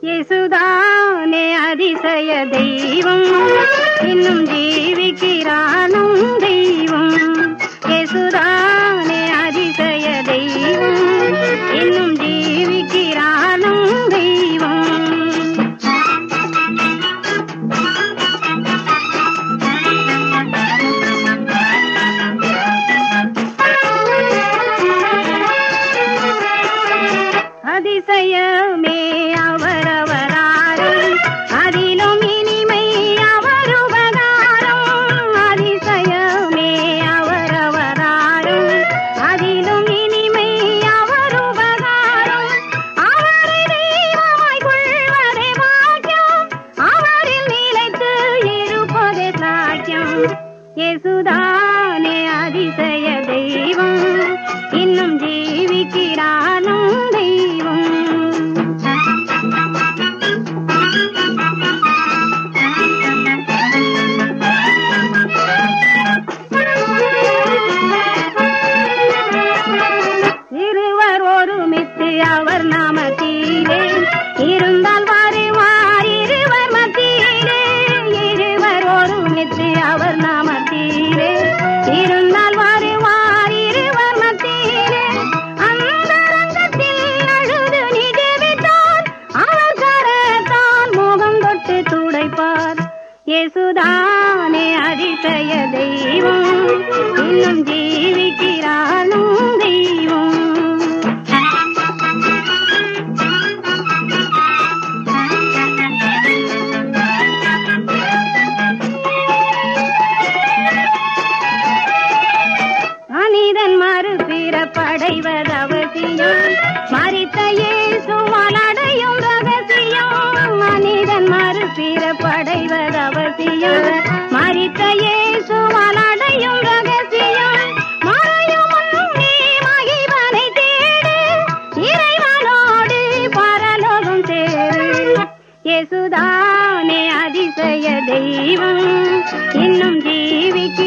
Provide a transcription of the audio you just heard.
இயேசுதானே அதிசய தெய்வம், இன்னும் ஜீவிக்கிறானும் தெய்வம். இயேசுதானே அதிசய தெய்வம், இன்னும் ஜீவிக்கிறானும் தெய்வம். அதிசயமே அவரவராரும், அதிலும் இனிமை அவர் உபகாரம். அதிசயமே அவரவராரும், அதிலும் இனிமை அவர் உபகாரம். அவரை தெய்வமாய் கொள்வதே பாக்கியம், அவரில் நிலைத்து இருப்பதே சாக்கியம். இயேசுதானே அதிசய தெய்வம், இன்னும் ஜீவிக்கிறானும் தெய்வம். இருவர் ஒருமித்து அவர் நாமத்திலே இருந்தால் வருவார் இருவர் மத்தியிலே. இருவர் ஒருமித்து அவர் நாமத்திலே இருந்தால் வருவார் இருவர் மத்தியிலே. அந்த ரங்கத்தில் அழுது நீ ஜெபித்தால் அவர் கரத்தால் முகம் தொட்டு துடைப்பார். இயேசுதானே அதிசய தெய்வம், இன்னும் ஜீவிக்கிறானும் தெய்வம். மனிதன் மறுபிறப்படைவது அவசியம், மரித்த இயேசுவால் அடையும் ரகசியம். மனிதன் மறுபிறப்படைவது அவசியம், மரித்த இயேசுவால் அடையும் ரகசியம். மறையும் முன்னே மகிமனை தேடு, இறைவனோடு பரலோகம் சேரு. இயேசுதானே அதிசய தெய்வம், இன்னும் ஜீவிக்க